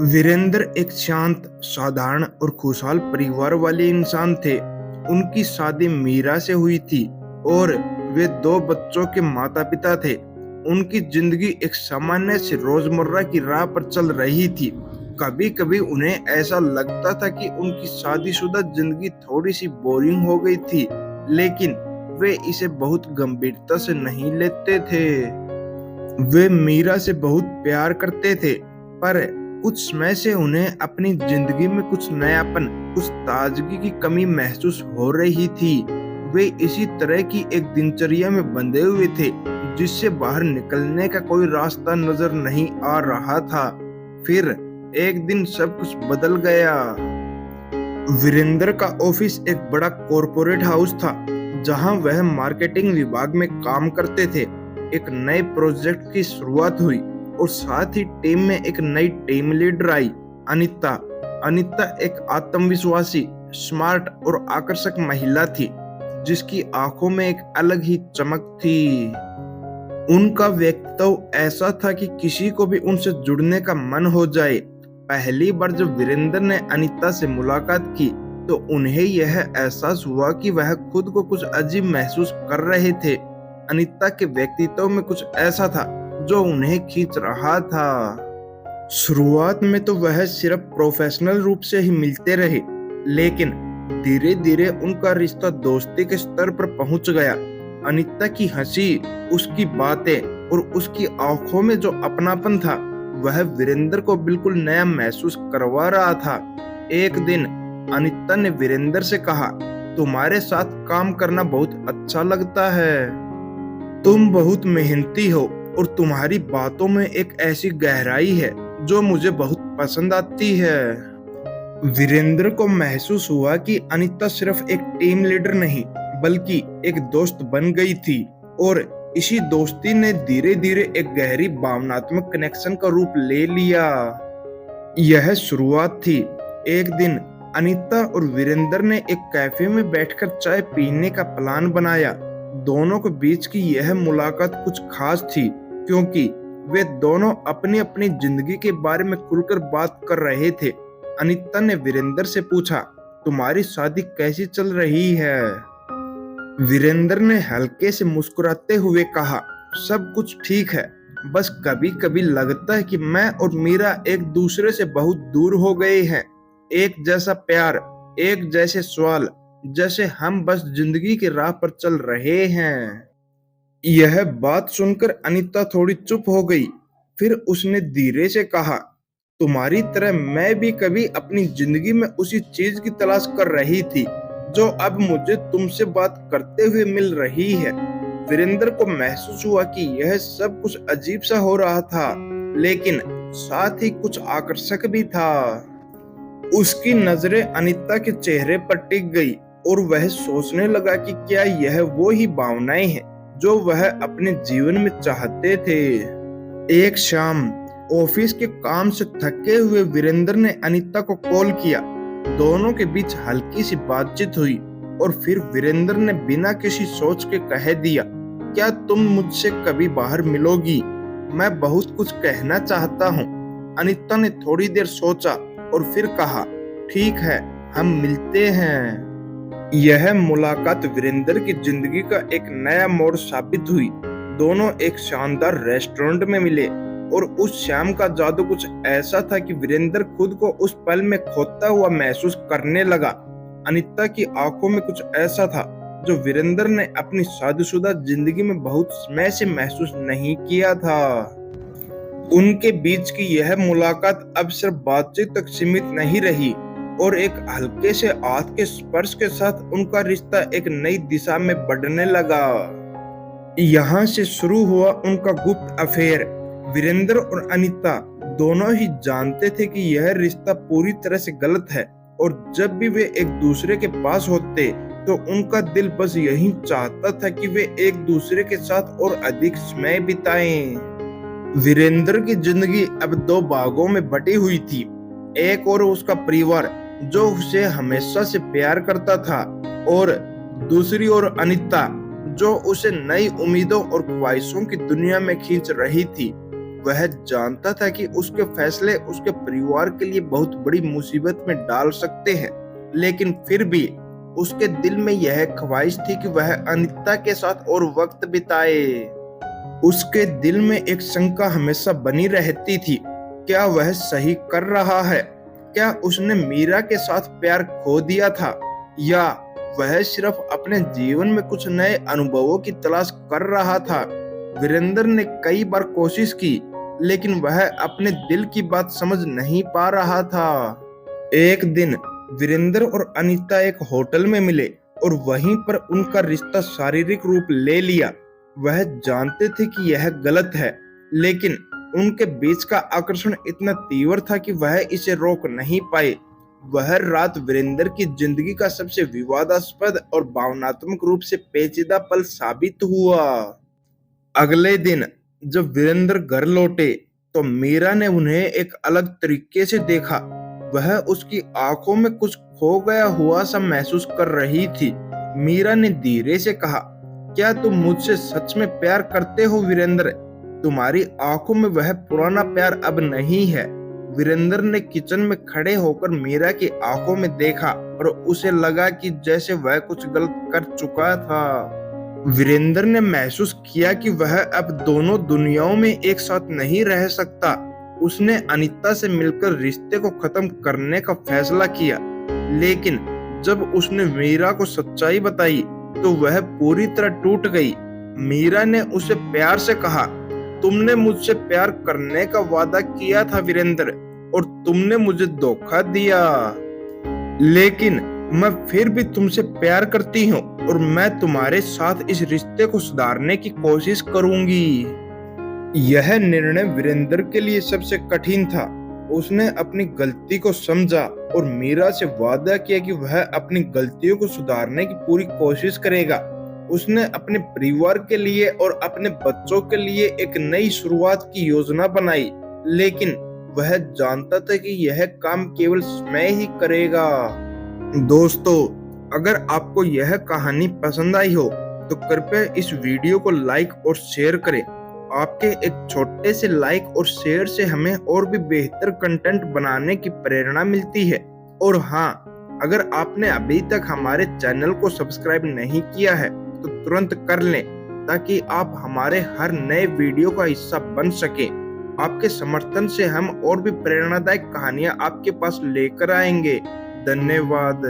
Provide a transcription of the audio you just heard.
वीरेंद्र एक शांत, साधारण और खुशहाल परिवार वाले इंसान थे। उनकी शादी मीरा से हुई थी और वे दो बच्चों के माता-पिता थे। उनकी जिंदगी एक सामान्य सी रोजमर्रा की राह पर चल रही थी। कभी-कभी उन्हें ऐसा लगता था कि उनकी शादीशुदा जिंदगी थोड़ी सी बोरिंग हो गई थी, लेकिन वे इसे बहुत गंभीरता से नहीं लेते थे। वे मीरा से बहुत प्यार करते थे, पर कुछ समय से उन्हें अपनी जिंदगी में कुछ नयापन, कुछ ताजगी की कमी महसूस हो रही थी। वे इसी तरह की एक दिनचर्या में बंधे हुए थे, जिससे बाहर निकलने का कोई रास्ता नजर नहीं आ रहा था। फिर एक दिन सब कुछ बदल गया। वीरेंद्र का ऑफिस एक बड़ा कॉरपोरेट हाउस था, जहां वह मार्केटिंग विभाग में काम करते थे। एक नए प्रोजेक्ट की शुरुआत हुई और साथ ही टीम में एक नई team leader I, Anita. Anita एक आत्मविश्वासी, स्मार्ट और आकर्षक महिला थी, जिसकी आंखों में एक अलग ही चमक थी। उनका व्यक्तित्व ऐसा था कि किसी को भी उनसे जुड़ने का मन हो जाए। पहली बार जब वीरेंद्र ने अनीता से मुलाकात की, तो उन्हें यह एहसास हुआ कि वह खुद को कुछ अजीब महसूस कर रहे थे। अनीता के व्यक्तित्व में कुछ ऐसा था जो उन्हें खींच रहा था। शुरुआत में तो वह सिर्फ प्रोफेशनल रूप से ही मिलते रहे, लेकिन धीरे धीरे उनका रिश्ता दोस्ती के स्तर पर पहुंच गया। अनीता की हंसी, उसकी बातें और उसकी आंखों में जो अपनापन था, वह वीरेंद्र को बिल्कुल नया महसूस करवा रहा था। एक दिन अनीता ने वीरेंद्र से कहा, तुम्हारे साथ काम करना बहुत अच्छा लगता है। तुम बहुत मेहनती हो और तुम्हारी बातों में एक ऐसी गहराई है जो मुझे बहुत पसंद आती है। वीरेंद्र को महसूस हुआ कि अनीता सिर्फ एक टीम लीडर नहीं, बल्कि एक दोस्त बन गई थी, और इसी दोस्ती ने धीरे धीरे एक गहरी भावनात्मक कनेक्शन का रूप ले लिया। यह शुरुआत थी। एक दिन अनीता और वीरेंद्र ने एक कैफे में बैठकर चाय पीने का प्लान बनाया। दोनों के बीच की यह मुलाकात कुछ खास थी, क्योंकि वे दोनों अपनी अपनी जिंदगी के बारे में खुलकर बात कर रहे थे। अनीता ने वीरेंद्र से पूछा, तुम्हारी शादी कैसी चल रही है? वीरेंद्र ने हल्के से मुस्कुराते हुए कहा, सब कुछ ठीक है, बस कभी कभी लगता है कि मैं और मीरा एक दूसरे से बहुत दूर हो गए हैं। एक जैसा प्यार, एक जैसे सवाल, जैसे हम बस जिंदगी की राह पर चल रहे हैं। यह बात सुनकर अनीता थोड़ी चुप हो गई। फिर उसने धीरे से कहा, तुम्हारी तरह मैं भी कभी अपनी जिंदगी में उसी चीज की तलाश कर रही थी जो अब मुझे तुमसे बात करते हुए मिल रही है। वीरेंद्र को महसूस हुआ कि यह सब कुछ अजीब सा हो रहा था, लेकिन साथ ही कुछ आकर्षक भी था। उसकी नजरें अनीता के चेहरे पर टिक गई और वह सोचने लगा कि क्या यह वो ही भावनाएं हैं जो वह अपने जीवन में चाहते थे। एक शाम ऑफिस के काम से थके हुए वीरेंद्र ने अनीता को कॉल किया। दोनों के बीच हल्की सी बातचीत हुई और फिर वीरेंद्र ने बिना किसी सोच के कह दिया, क्या तुम मुझसे कभी बाहर मिलोगी? मैं बहुत कुछ कहना चाहता हूँ। अनीता ने थोड़ी देर सोचा और फिर कहा, ठीक है, हम मिलते हैं। यह मुलाकात वीरेंद्र की जिंदगी का एक नया मोड़ साबित हुई। दोनों एक शानदार रेस्टोरेंट में मिले और उस शाम का जादू कुछ ऐसा था कि वीरेंद्र खुद को उस पल में खोता हुआ महसूस करने लगा। अनीता की आंखों में कुछ ऐसा था जो वीरेंद्र ने अपनी शादीशुदा जिंदगी में बहुत समय से महसूस नहीं किया था। उनके बीच की यह मुलाकात अब सिर्फ बातचीत तक सीमित नहीं रही और एक हल्के से हाथ के स्पर्श के साथ उनका रिश्ता एक नई दिशा में बढ़ने लगा। यहाँ से शुरू हुआ उनका गुप्त अफेयर। वीरेंद्र और अनीता दोनों ही जानते थे कि यह रिश्ता पूरी तरह से गलत है, और जब भी वे एक दूसरे के पास होते तो उनका दिल बस यही चाहता था कि वे एक दूसरे के साथ और अधिक समय बिताएं। वीरेंद्र की जिंदगी अब दो भागों में बटी हुई थी। एक और उसका परिवार जो उसे हमेशा से प्यार करता था, और दूसरी ओर अनीता जो उसे नई उम्मीदों और ख्वाहिशों की दुनिया में खींच रही थी। वह जानता था कि उसके फैसले उसके परिवार के लिए बहुत बड़ी मुसीबत में डाल सकते हैं, लेकिन फिर भी उसके दिल में यह ख्वाहिश थी कि वह अनिता के साथ और वक्त बिताए। उसके दिल में एक शंका हमेशा बनी रहती थी, क्या वह सही कर रहा है? क्या उसने मीरा के साथ प्यार खो दिया था, या वह सिर्फ अपने जीवन में कुछ नए अनुभवों की तलाश कर रहा था? वीरेंद्र ने कई बार कोशिश की, लेकिन वह अपने दिल की बात समझ नहीं पा रहा था। एक दिन वीरेंद्र और अनीता एक होटल में मिले और वहीं पर उनका रिश्ता शारीरिक रूप ले लिया। वह जानते थे कि यह गलत है, लेकिन उनके बीच का आकर्षण इतना तीव्र था कि वह इसे रोक नहीं पाए। वह रात वीरेंद्र की जिंदगी का सबसे विवादास्पद और भावनात्मक रूप से पेचीदा पल साबित हुआ। अगले दिन जब वीरेंद्र घर लौटे तो मीरा ने उन्हें एक अलग तरीके से देखा। वह उसकी आंखों में कुछ खो गया हुआ सा महसूस कर रही थी। मीरा ने धीरे से कहा, क्या तुम मुझसे सच में प्यार करते हो वीरेंद्र? तुम्हारी आंखों में वह पुराना प्यार अब नहीं है। वीरेंद्र ने किचन में खड़े होकर मीरा की आंखों में देखा और उसे लगा कि जैसे वह कुछ गलत कर चुका था। वीरेंद्र ने महसूस किया कि वह अब दोनों दुनियाओं में एक साथ नहीं रह सकता। उसने अनीता से मिलकर रिश्ते को खत्म करने का फैसला किया, लेकिन जब उसने मीरा को सच्चाई बताई तो वह पूरी तरह टूट गई। मीरा ने उसे प्यार से कहा, तुमने मुझसे प्यार करने का वादा किया था वीरेंद्र, और तुमने मुझे धोखा दिया। लेकिन मैं फिर भी तुमसे प्यार करती हूँ और मैं तुम्हारे साथ इस रिश्ते को सुधारने की कोशिश करूंगी। यह निर्णय वीरेंद्र के लिए सबसे कठिन था। उसने अपनी गलती को समझा और मीरा से वादा किया कि वह अपनी गलतियों को सुधारने की पूरी कोशिश करेगा। उसने अपने परिवार के लिए और अपने बच्चों के लिए एक नई शुरुआत की योजना बनाई, लेकिन वह जानता था कि यह काम केवल समय ही करेगा। दोस्तों, अगर आपको यह कहानी पसंद आई हो तो कृपया इस वीडियो को लाइक और शेयर करें। आपके एक छोटे से लाइक और शेयर से हमें और भी बेहतर कंटेंट बनाने की प्रेरणा मिलती है। और हाँ, अगर आपने अभी तक हमारे चैनल को सब्सक्राइब नहीं किया है तो तुरंत कर लें, ताकि आप हमारे हर नए वीडियो का हिस्सा बन सकें। आपके समर्थन से हम और भी प्रेरणादायक कहानियां आपके पास लेकर आएंगे। धन्यवाद।